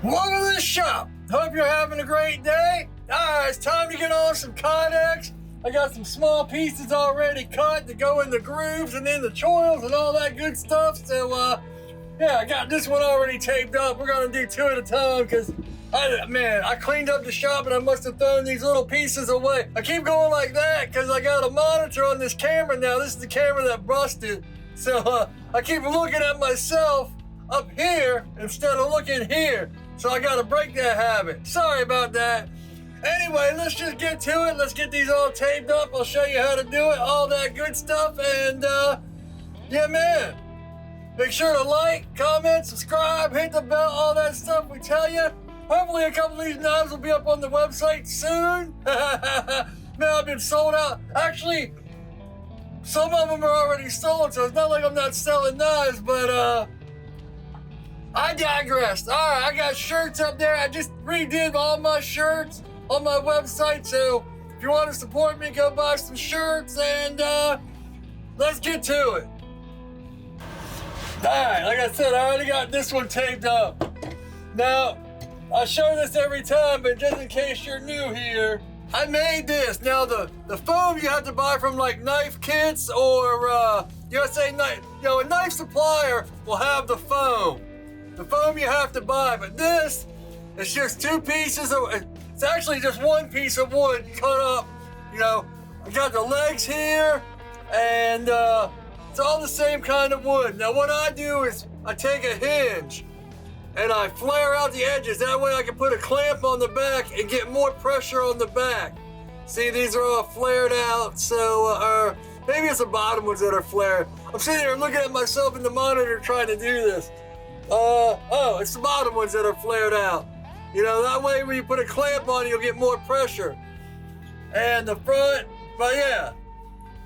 Welcome to the shop. Hope you're having a great day. Alright, it's time to get on some Kydex. I got some small pieces already cut to go in the grooves and in the choils and all that good stuff. So, yeah, I got this one already taped up. We're gonna do two at a time because, I cleaned up the shop and I must have thrown these little pieces away. I keep going like that because I got a monitor on this camera now. This is the camera that busted. So, I keep looking at myself up here instead of looking here. So I gotta break that habit. Sorry about that. Anyway, let's just get to it. Let's get these all taped up. I'll show you how to do it, all that good stuff. And yeah, man, make sure to like, comment, subscribe, hit the bell, all that stuff we tell you. Hopefully a couple of these knives will be up on the website soon. Man, I've been sold out. Actually, some of them are already sold, so it's not like I'm not selling knives, but I digressed. All right, I got shirts up there. I just redid all my shirts on my website. So if you want to support me, go buy some shirts and let's get to it. All right, like I said, I already got this one taped up. Now, I show this every time, but just in case you're new here, I made this. Now, the foam you have to buy from like knife kits or USA Knife. You know, a knife supplier will have the foam. The foam you have to buy, but this is just two pieces of, it's actually just one piece of wood cut up. You know, I got the legs here, and it's all the same kind of wood. Now what I do is I take a hinge and I flare out the edges. That way I can put a clamp on the back and get more pressure on the back. See, these are all flared out, so maybe it's the bottom ones that are flared. I'm sitting here looking at myself in the monitor trying to do this. Oh, it's the bottom ones that are flared out. You know, that way when you put a clamp on, you'll get more pressure. And the front, but yeah,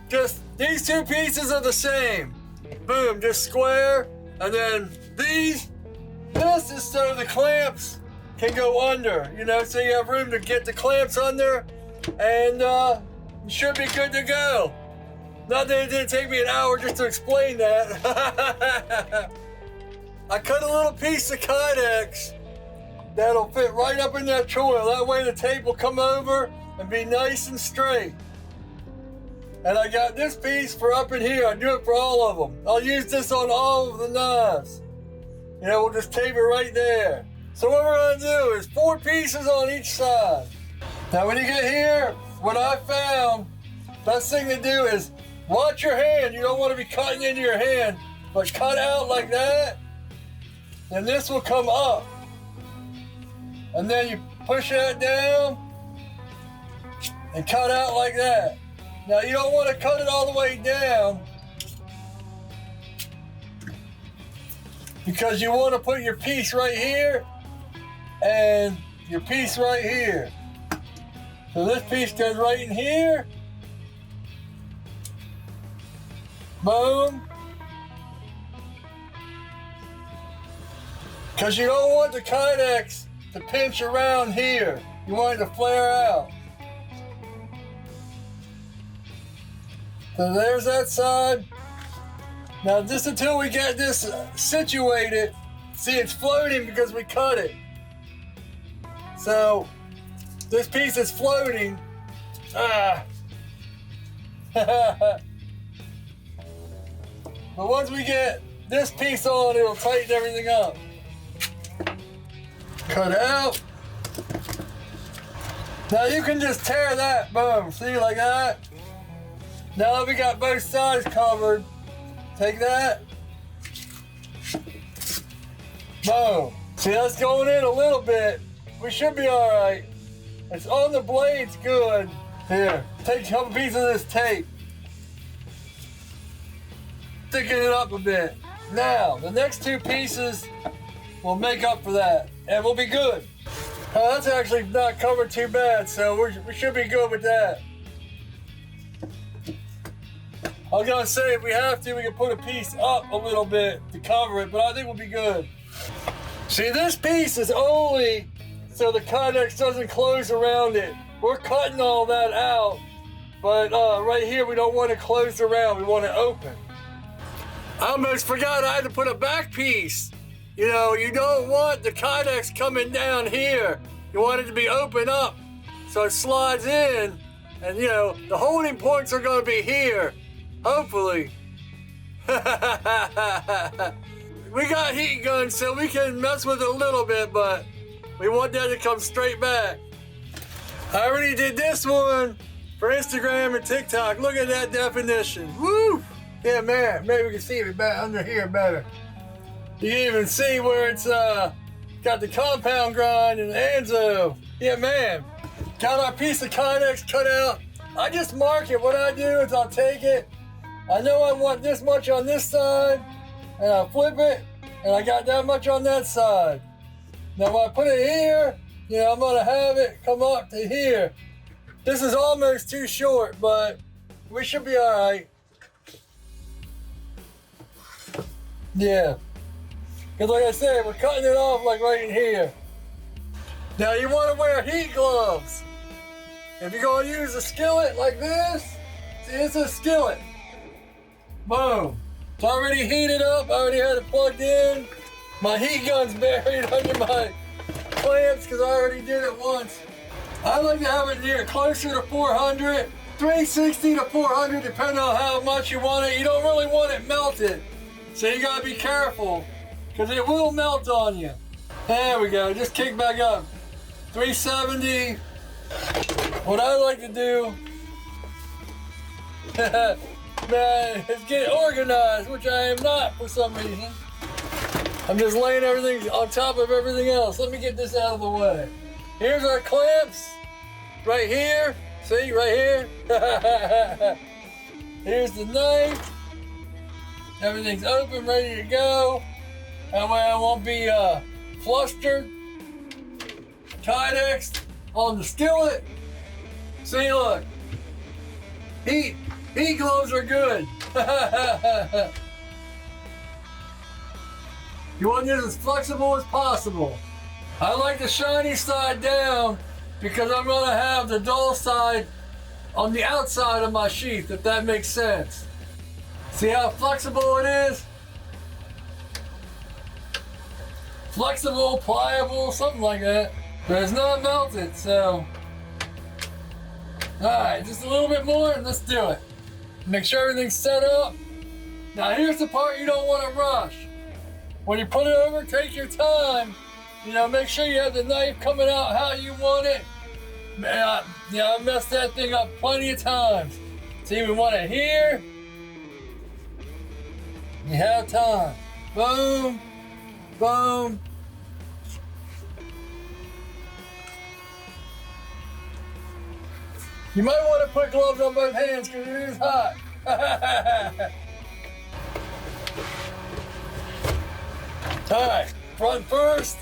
just these two pieces are the same. Boom, just square. And then this is so the clamps can go under, you know, so you have room to get the clamps under, and you should be good to go. Not that it didn't take me an hour just to explain that. I cut a little piece of Kydex that'll fit right up in that choil. That way the tape will come over and be nice and straight. And I got this piece for up in here. I do it for all of them. I'll use this on all of the knives. You know, we'll just tape it right there. So what we're gonna do is 4 pieces on each side. Now when you get here, what I found, best thing to do is watch your hand. You don't want to be cutting into your hand, but cut out like that. And this will come up. And then you push that down and cut out like that. Now you don't want to cut it all the way down because you want to put your piece right here and your piece right here. So this piece goes right in here. Boom. Because you don't want the Kydex to pinch around here. You want it to flare out. So there's that side. Now just until we get this situated, see it's floating because we cut it. So this piece is floating. But once we get this piece on, it'll tighten everything up. Cut out. Now you can just tear that, boom, see, like that. Now that we got both sides covered, take that, boom. See, that's going in a little bit. We should be all right. It's on the blades good. Here, take a couple pieces of this tape. Thicken it up a bit. Now, the next 2 pieces will make up for that, and we'll be good. That's actually not covered too bad, so we should be good with that. I was gonna say if we have to, we can put a piece up a little bit to cover it, but I think we'll be good. See, this piece is only so the Kydex doesn't close around it. We're cutting all that out, but right here we don't want it closed around, we want it open. I almost forgot I had to put a back piece you know, you don't want the Kydex coming down here. You want it to be open up so it slides in, and you know, the holding points are gonna be here, hopefully. We got heat guns, so we can mess with it a little bit, but we want that to come straight back. I already did this one for Instagram and TikTok. Look at that definition. Woo! Yeah, man, maybe we can see it back under here better. You can even see where it's got the compound grind and the Anzo. Yeah, man. Got our piece of Kydex cut out. I just mark it. What I do is I'll take it. I know I want this much on this side, and I'll flip it, and I got that much on that side. Now when I put it here, you know, I'm gonna have it come up to here. This is almost too short, but we should be all right. Yeah. Because like I said, we're cutting it off like right in here. Now you want to wear heat gloves. If you're going to use a skillet like this, see, it's a skillet. Boom. It's already heated up. I already had it plugged in. My heat gun's buried under my clamps because I already did it once. I like to have it near closer to 400, 360 to 400, depending on how much you want it. You don't really want it melted, so you gotta be careful because it will melt on you. There we go, just kick back up. 370. What I like to do, man, is get organized, which I am not for some reason. I'm just laying everything on top of everything else. Let me get this out of the way. Here's our clamps, right here. See, right here. Here's the knife. Everything's open, ready to go. That way I won't be flustered. Kydex on the skillet. See, look. Heat gloves are good. You want this as flexible as possible. I like the shiny side down because I'm gonna have the dull side on the outside of my sheath, if that makes sense. See how flexible it is? Flexible, pliable, something like that. But it's not melted, so. All right, just a little bit more and let's do it. Make sure everything's set up. Now here's the part you don't want to rush. When you put it over, take your time. You know, make sure you have the knife coming out how you want it. Man, I messed that thing up plenty of times. See, we want it here. You have time. Boom, boom. You might want to put gloves on both hands because it is hot. All right, front first.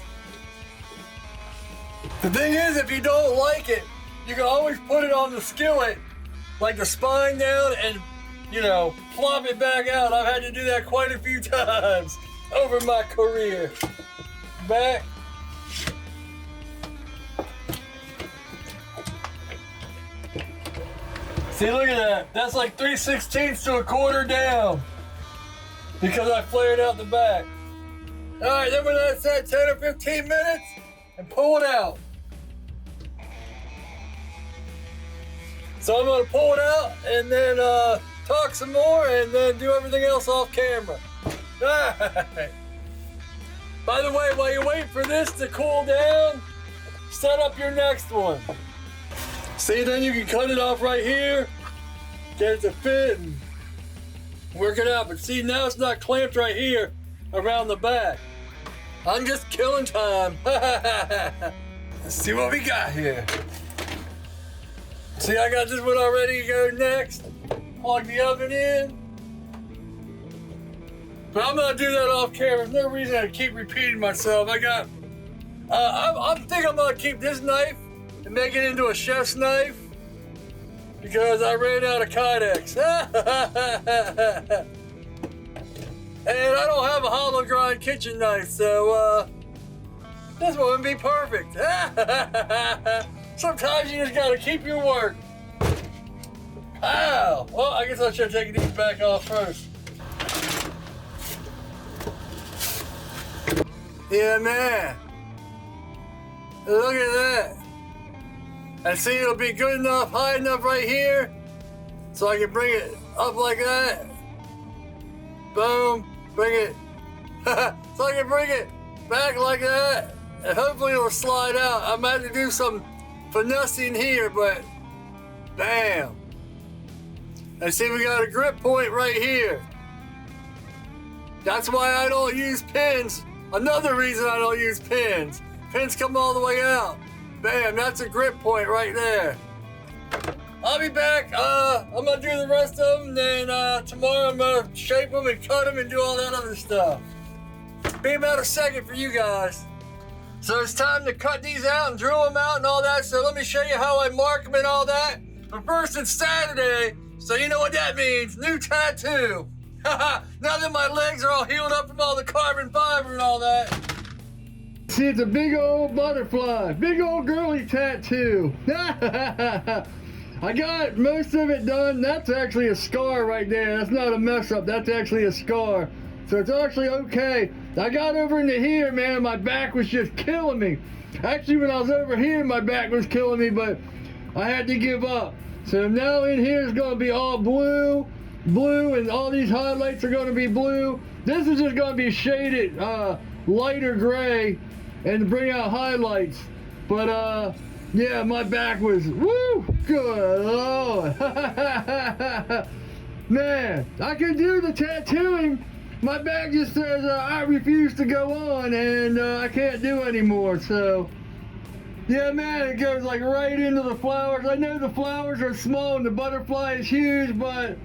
The thing is, if you don't like it, you can always put it on the skillet, like the spine down, and, you know, plop it back out. I've had to do that quite a few times over my career. Back. See, look at that. That's like 3/16 to a quarter down because I flared out the back. All right, then when that's at 10 or 15 minutes, and pull it out. So I'm gonna pull it out and then talk some more and then do everything else off camera. All right. By the way, while you wait for this to cool down, set up your next one. See, then you can cut it off right here, get it to fit and work it out. But see, now it's not clamped right here around the back. I'm just killing time. Let's see what we got here. See, I got this one all ready to go next. Plug the oven in. But I'm gonna do that off camera. There's no reason to keep repeating myself. I think I'm gonna keep this knife and make it into a chef's knife because I ran out of Kydex. And I don't have a hollow grind kitchen knife, so this one would be perfect. Sometimes you just gotta keep your word. Ow! Well, I guess I should have taken these back off first. Yeah, man. Look at that. And see, it'll be good enough, high enough right here, so I can bring it up like that. Boom, bring it. So I can bring it back like that, and hopefully it'll slide out. I might have to do some finessing here, but bam. And see, we got a grip point right here. That's why I don't use pins. Another reason I don't use pins. Pins come all the way out. Bam, that's a grip point right there. I'll be back. I'm gonna do the rest of them, then tomorrow I'm gonna shape them and cut them and do all that other stuff. Be about a second for you guys. So it's time to cut these out and drill them out and all that. So let me show you how I mark them and all that. But first, it's Saturday, so you know what that means. New tattoo. Now that my legs are all healed up from all the carbon fiber and all that. See, it's a big old butterfly, big old girly tattoo. I got most of it done. That's actually a scar right there. That's not a mess up. That's actually a scar. So it's actually okay. I got over into here, man, my back was just killing me. Actually, when I was over here, my back was killing me, but I had to give up. So now in here is going to be all blue, and all these highlights are going to be blue. This is just going to be shaded lighter gray and to bring out highlights. But yeah, my back was, woo, good Lord. Man, I could do the tattooing. My back just says I refuse to go on, and I can't do anymore. So yeah, man, it goes like right into the flowers. I know the flowers are small and the butterfly is huge, but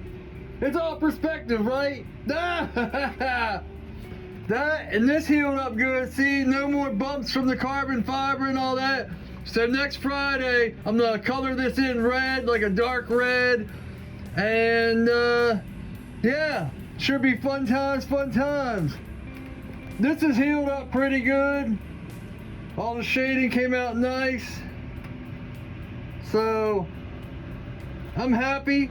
it's all perspective, right? That and this healed up good. See, no more bumps from the carbon fiber and all that. So next Friday, I'm gonna color this in red, like a dark red. And yeah, should be fun times, fun times. This is healed up pretty good. All the shading came out nice. So I'm happy.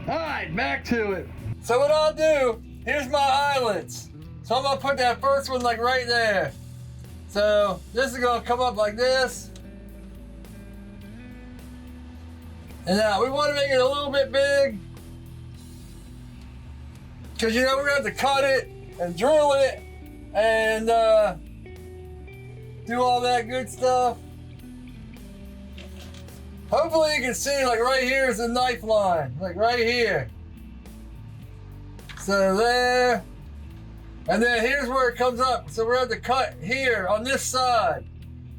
All right, back to it. So what I'll do, here's my eyelids. So I'm gonna put that first one like right there. So this is gonna come up like this. And now we wanna make it a little bit big, because you know we're gonna have to cut it and drill it and do all that good stuff. Hopefully you can see, like right here is the knife line, like right here. So there, and then here's where it comes up. So we're going to have to cut here on this side,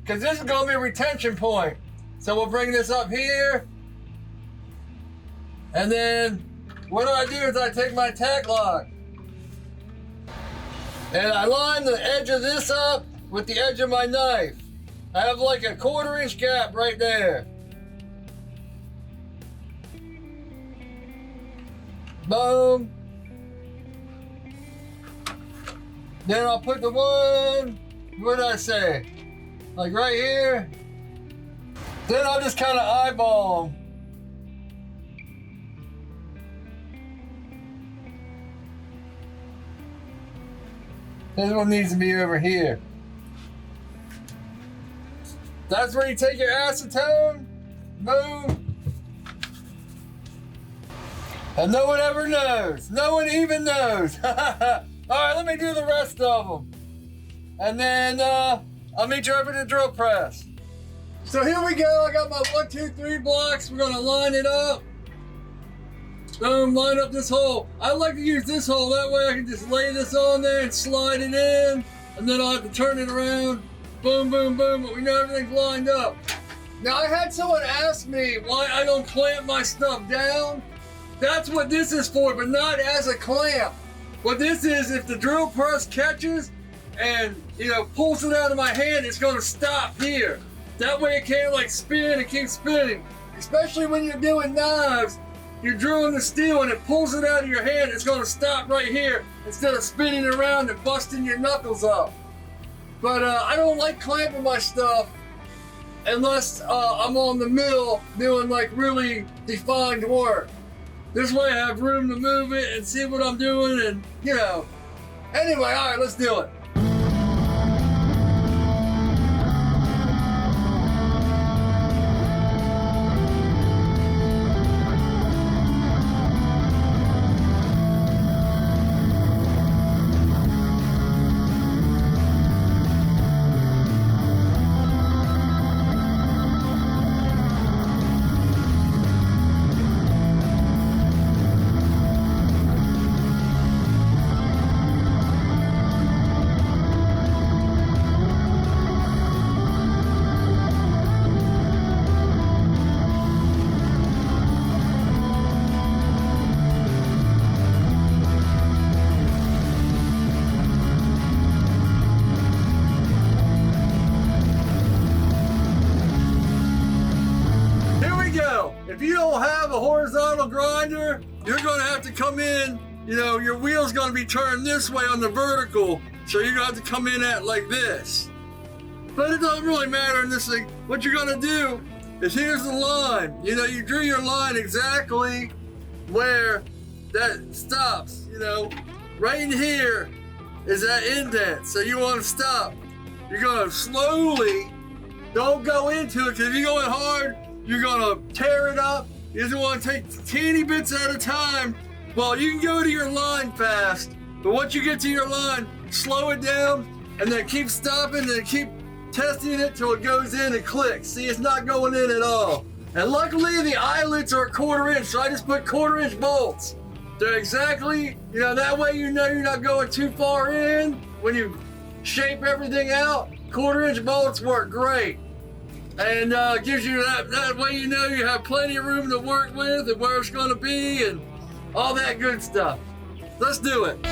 because this is going to be a retention point. So we'll bring this up here, and then what I do is I take my tack lock, and I line the edge of this up with the edge of my knife. I have like a 1/4 inch gap right there. Boom. Then I'll put the one, what did I say? Like right here. Then I'll just kind of eyeball them. This one needs to be over here. That's where you take your acetone, boom. And no one ever knows. No one even knows. All right, let me do the rest of them. And then I'll meet you over at the drill press. So here we go. I got my 1, 2, 3 blocks. We're gonna line it up. Boom, line up this hole. I like to use this hole. That way I can just lay this on there and slide it in. And then I'll have to turn it around. Boom, boom, boom. But we know everything's lined up. Now I had someone ask me why I don't clamp my stuff down. That's what this is for, but not as a clamp. What this is, if the drill press catches and, you know, pulls it out of my hand, it's gonna stop here. That way it can't like spin and keep spinning. Especially when you're doing knives, you're drilling the steel and it pulls it out of your hand, it's gonna stop right here instead of spinning around and busting your knuckles up. But I don't like clamping my stuff unless I'm on the mill doing like really defined work. This way I have room to move it and see what I'm doing, and you know, Anyway, all right, let's do it. If you don't have a horizontal grinder, you're going to have to come in, you know, your wheel's going to be turned this way on the vertical, so you're going to have to come in at like this. But it doesn't really matter in this thing. What you're going to do is here's the line. You know, you drew your line exactly where that stops, you know. Right in here is that indent, so you want to stop. You're going to slowly, don't go into it, because if you go in hard, you're gonna tear it up. You just wanna take teeny bits at a time. Well, you can go to your line fast, but once you get to your line, slow it down, and then keep stopping, and keep testing it till it goes in and clicks. See, it's not going in at all. And luckily, the eyelets are a 1/4 inch, so I just put 1/4 inch bolts. They're exactly, you know, that way you know you're not going too far in. When you shape everything out, 1/4 inch bolts work great. And gives you that way you know you have plenty of room to work with and where it's going to be and all that good stuff. Let's do it.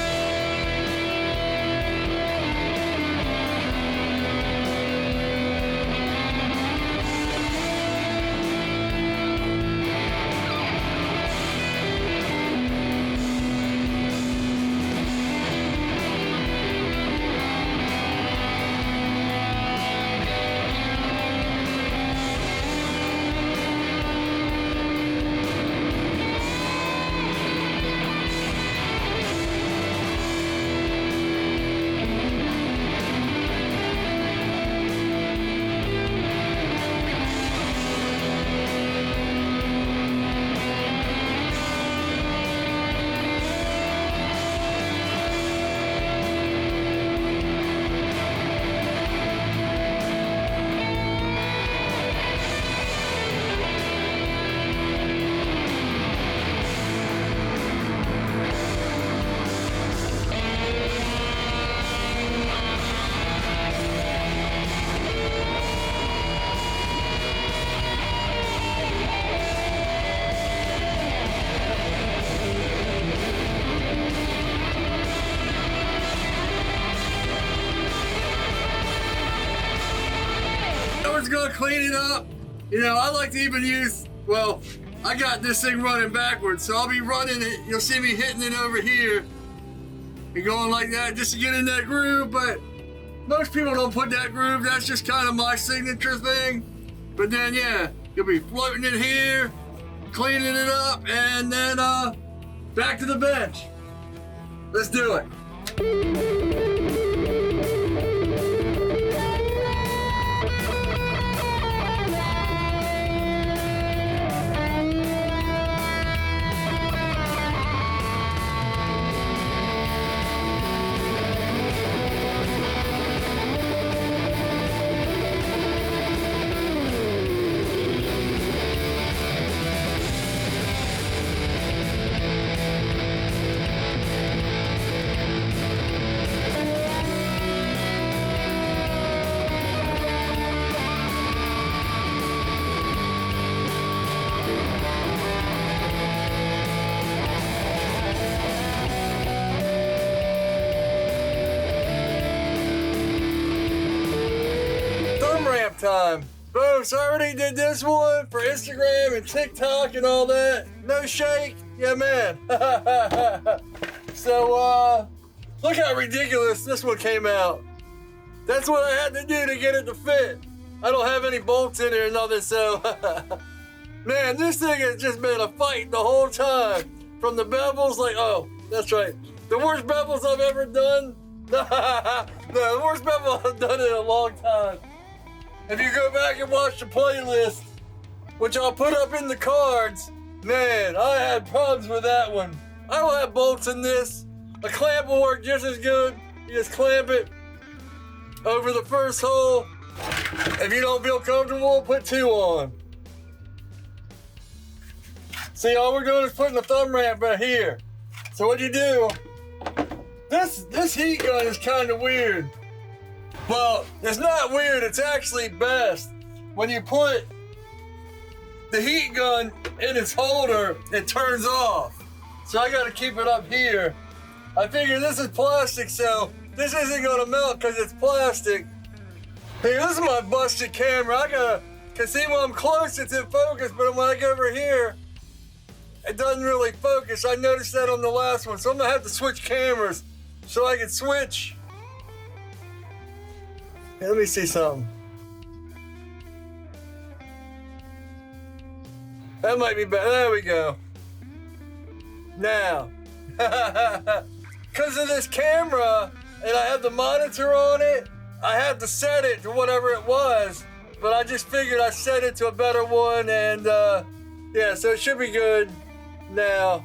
Gonna clean it up. You know, I like to even use, well, I got this thing running backwards, so I'll be running it. You'll see me hitting it over here and going like that just to get in that groove, but most people don't put that groove. That's just kind of my signature thing. But then, yeah, you'll be floating it here, cleaning it up, and then back to the bench. Let's do it. Time. Boom, so I already did this one for Instagram and TikTok and all that. No shake, yeah man. So look how ridiculous this one came out. That's what I had to do to get it to fit. I don't have any bolts in it or nothing, so man, this thing has just been a fight the whole time. From the bevels, like, oh, that's right. The worst bevels I've ever done? No, the worst bevel I've done in a long time. If you go back and watch the playlist, which I'll put up in the cards, man, I had problems with that one. I don't have bolts in this. A clamp will work just as good. You just clamp it over the first hole. If you don't feel comfortable, put 2 on. See, all we're doing is putting the thumb ramp right here. So what you do, this heat gun is kind of weird. Well, it's not weird, it's actually best. When you put the heat gun in its holder, it turns off. So I gotta keep it up here. I figure this is plastic, so this isn't gonna melt because it's plastic. Hey, this is my busted camera. Cause see when I'm close, it's in focus, but when I go over here, it doesn't really focus. I noticed that on the last one, so I'm gonna have to switch cameras so I can switch. Hey, let me see something. That might be better. There we go. Now, because of this camera, and I have the monitor on it, I have to set it to whatever it was, but I just figured I set it to a better one, and yeah, so it should be good now.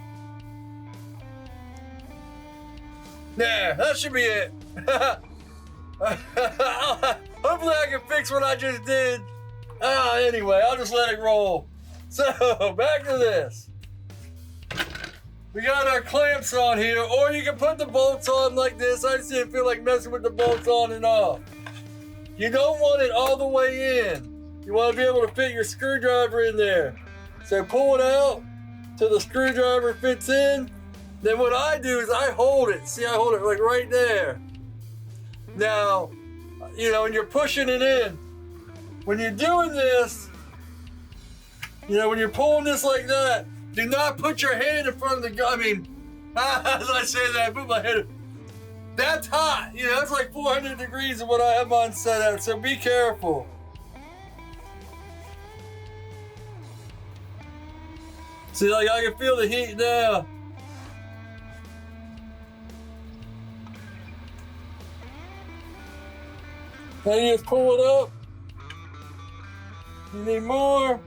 There, that should be it. Hopefully I can fix what I just did. Anyway, I'll just let it roll. So, back to this. We got our clamps on here, or you can put the bolts on like this. I just didn't feel like messing with the bolts on and off. You don't want it all the way in. You want to be able to fit your screwdriver in there. So pull it out till the screwdriver fits in. Then what I do is I hold it. See, I hold it like right there. Now, you know, when you're pushing it in, when you're doing this, you know, when you're pulling this like that, do not put your hand in front of the gun. I mean, as I say that, I put my head in. That's hot. You know, it's like 400 degrees of what I have mine set at, so be careful. See, like I can feel the heat now. Now you just pull it up. You need more.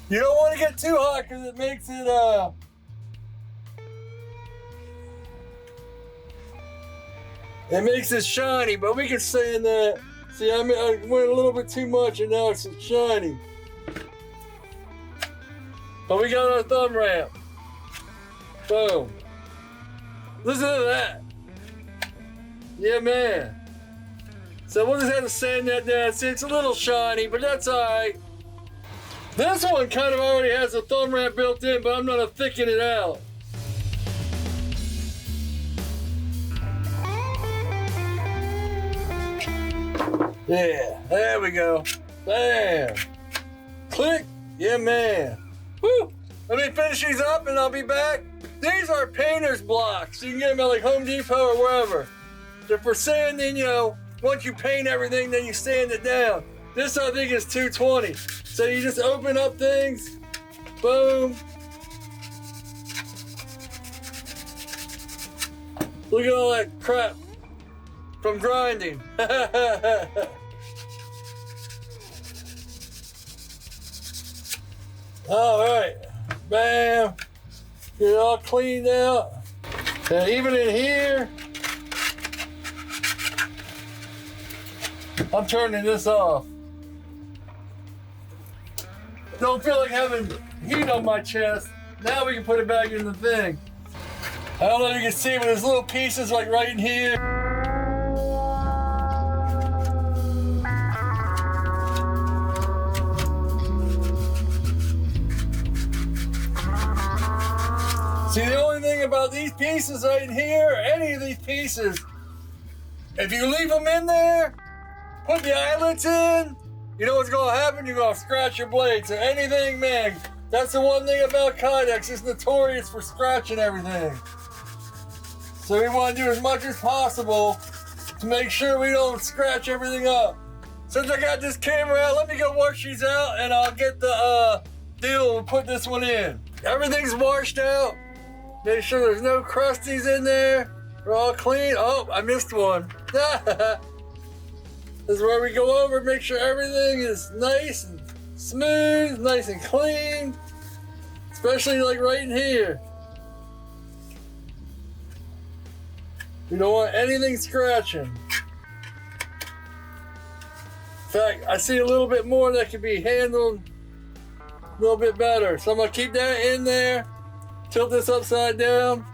You don't want to get too hot because it makes it shiny, but we can sand that. See, I went a little bit too much and now it's shiny. But we got our thumb ramp. Boom. Listen to that. Yeah, man. So we'll just have to sand that down. See, it's a little shiny, but that's all right. This one kind of already has a thumb ramp built in, but I'm gonna thicken it out. Yeah, there we go. Bam. Click. Yeah, man. Woo. Let me finish these up and I'll be back. These are painter's blocks. You can get them at like Home Depot or wherever. They're for sanding, you know, once you paint everything, then you sand it down. This I think is 220. So you just open up things, boom. Look at all that crap from grinding. All right, bam. Get it all cleaned out. And even in here, I'm turning this off. Don't feel like having heat on my chest. Now we can put it back in the thing. I don't know if you can see, but there's little pieces like right in here. See, the only thing about these pieces right in here, any of these pieces, if you leave them in there, put the eyelets in, you know what's gonna happen? You're gonna scratch your blade. So anything, man, that's the one thing about Kydex. It's notorious for scratching everything. So we wanna do as much as possible to make sure we don't scratch everything up. Since I got this camera out, let me go wash these out and I'll get the deal and put this one in. Everything's washed out. Make sure there's no crusties in there. We're all clean. Oh, I missed one. This is where we go over, make sure everything is nice and smooth, nice and clean. Especially like right in here. We don't want anything scratching. In fact, I see a little bit more that could be handled a little bit better. So I'm gonna keep that in there, tilt this upside down.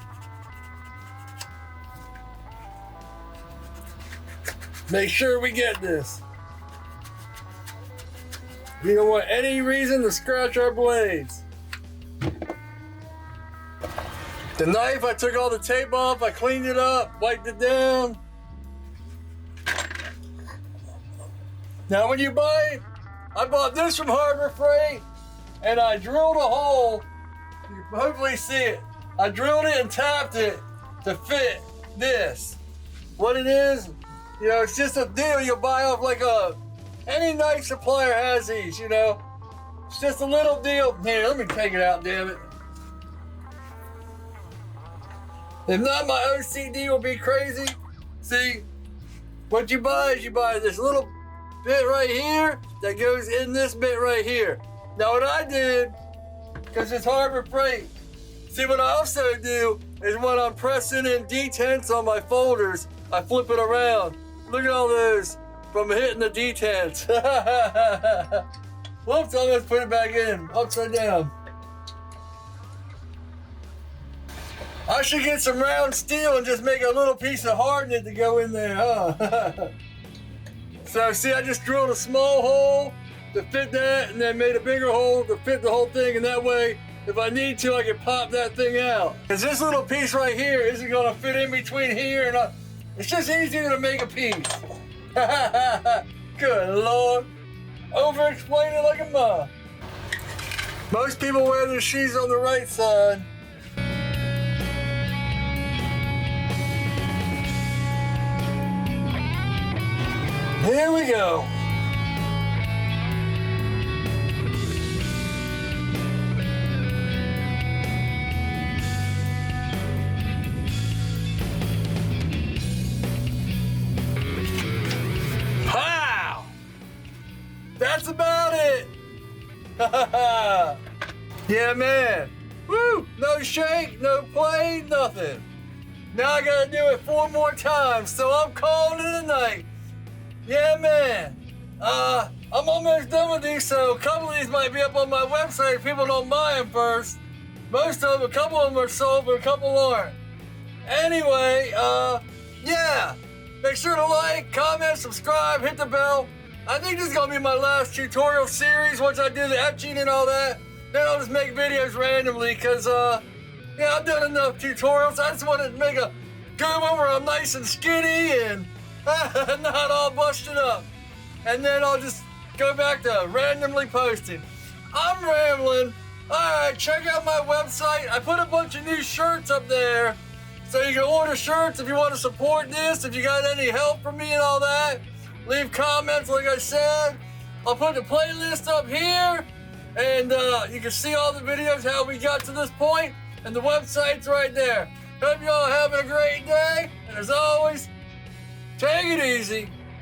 Make sure we get this. We don't want any reason to scratch our blades. The knife, I took all the tape off, I cleaned it up, wiped it down. Now when you buy it, I bought this from Harbor Freight and I drilled a hole. You can hopefully see it. I drilled it and tapped it to fit this. What it is, you know, it's just a deal you'll buy off like any knife supplier has these, you know. It's just a little deal. Here, let me take it out, damn it. If not, my OCD will be crazy. See, what you buy is you buy this little bit right here that goes in this bit right here. Now what I did, because it's Harbor Freight, see what I also do is when I'm pressing in detents on my folders, I flip it around. Look at all those from hitting the detents. Whoops, I almost put it back in, upside down. I should get some round steel and just make a little piece of hardening to go in there, huh? So see, I just drilled a small hole to fit that and then made a bigger hole to fit the whole thing, and that way, if I need to, I can pop that thing out. Because this little piece right here isn't gonna fit in between here and it's just easier to make a piece. Good Lord. Over-explaining like a ma. Most people wear their shoes on the right side. Here we go. Wow! That's about it. Yeah, man. Woo! No shake, no play, nothing. Now I gotta do it 4 more times, so I'm calling it a night. Yeah, man. I'm almost done with these, so a couple of these might be up on my website if people don't buy them first. Most of them, a couple of them are sold, but a couple aren't. Anyway, yeah. Make sure to like, comment, subscribe, hit the bell. I think this is gonna be my last tutorial series once I do the etching and all that. Then I'll just make videos randomly, cause yeah, I've done enough tutorials. I just wanted to make a good one where I'm nice and skinny and not all busted up. And then I'll just go back to randomly posting. I'm rambling. Alright, check out my website. I put a bunch of new shirts up there. So you can order shirts if you want to support this, if you got any help from me and all that. Leave comments like I said. I'll put the playlist up here. And you can see all the videos how we got to this point. And the website's right there. Hope y'all having a great day. And as always, take it easy.